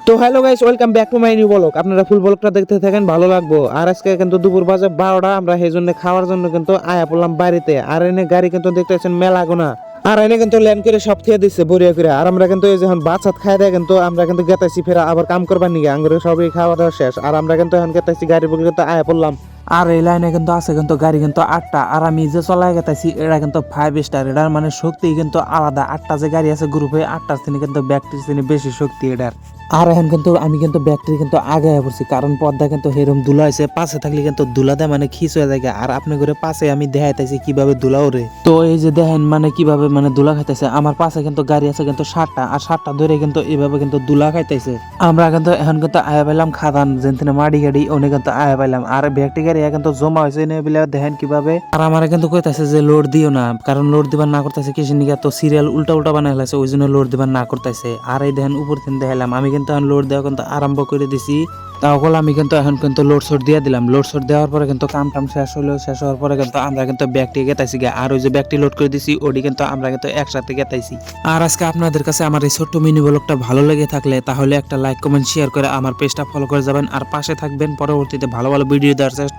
তো hello guys, welcome back to my new blog. আপনারা ফুল ব্লগটা দেখতে থাকেন, ভালো লাগবো। আর আজকে কিন্তু দুপুর বাজে 12টা, আমরা সেই জন্য খাওয়ার জন্য কিন্তু আয়া পড়লাম বাড়িতে। আর এনে গাড়ি কিন্তু দেখতেছেন মেলা গোনা, আর এনে কিন্তু ল্যান্ড করে সব খেয়ে দিচ্ছে বড়িয়া করে। আর আমরা কিন্তু এই যখন ভাত সাত খাই দেয় কিন্তু আমরা কিন্তু গেতাইছি ফেরা আবার কাম করবার নিগে, আঙ্গুরে সবই খাওয়া দাওয়া শেষ। আর আমরা কিন্তু এখন গেতাইছি গাড়ির বুকে কিন্তু আয়া পড়লাম। আর এই লাইনে কিন্তু আছে কিন্তু গাড়ি কিন্তু 8টা, আর আমি যে চলাই গেতাইছি এটা কিন্তু 5 স্টার। এটার মানে শক্তি কিন্তু আলাদা। 8টা যে গাড়ি আছে গ্রুপে, 8টার থেকে কিন্তু ব্যাটারি থেকে বেশি শক্তি এটার। আর এখন কিন্তু আমি কিন্তু ব্যাটারি কিন্তু আগে পড়ছি, কারণ পর্দা কিন্তু হেরম ধুলা হয়েছে। পাশে থাকলে কিন্তু ধুলা দেয় মানে খিচ হয়ে যায়। আর আপনি করে পাশে আমি দেখাইতেছি কিভাবে ধুলা ওরে। তো এই যে দেখেন মানে কিভাবে মানে ধুলা খাইতেছে। আমার পাশে কিন্তু গাড়ি আছে কিন্তু 7টা, আর 7টা ধরে কিন্তু এইভাবে কিন্তু ধুলা খাইতেছে। আমরা কিন্তু এখন কিন্তু আয়া পাইলাম খাদান যেখানে মাটি গাড়ি ওনে কিন্তু আয়া পাইলাম। আর ব্যাটারি গাড়ি কিন্তু জমা হয়েছে এনে বলে দেখেন কিভাবে। আর আমার কিন্তু কইতাছে যে লোড দিও না, কারণ লোড দিবার না করতেছে কিছু নিকা, তো সিরিয়াল উল্টা উল্টা বানাই ফেলাছে, ওই জন্য লোড দিবার না করতেছে। আর এই দেখেন উপর থেকে দেখাইলাম আমি কিন্তু এখন লোড দেওয়া কিন্তু আরম্ভ করে দিছি। তাহলে আমি কিন্তু এখন কিন্তু লোড শোড দিয়ে দিলাম। লোড শোড দেওয়ার পরে কিন্তু কাম টাম শেষ হলো। শেষ হওয়ার পরে কিন্তু আমরা কিন্তু ব্যাগটি গেতাইছি গে। আর ওই যে ব্যাগটি লোড করে দিছি ওটি কিন্তু আমরা কিন্তু একসাথে গেতাইছি। আর আজকে আপনাদের কাছে আমার এই ছোট্ট মিনি ব্লগটা ভালো লেগে থাকলে তাহলে একটা লাইক কমেন্ট শেয়ার করে আমার পেজটা ফলো করে যাবেন, আর পাশে থাকবেন। পরবর্তীতে ভালো ভালো ভিডিও দেওয়ার চেষ্টা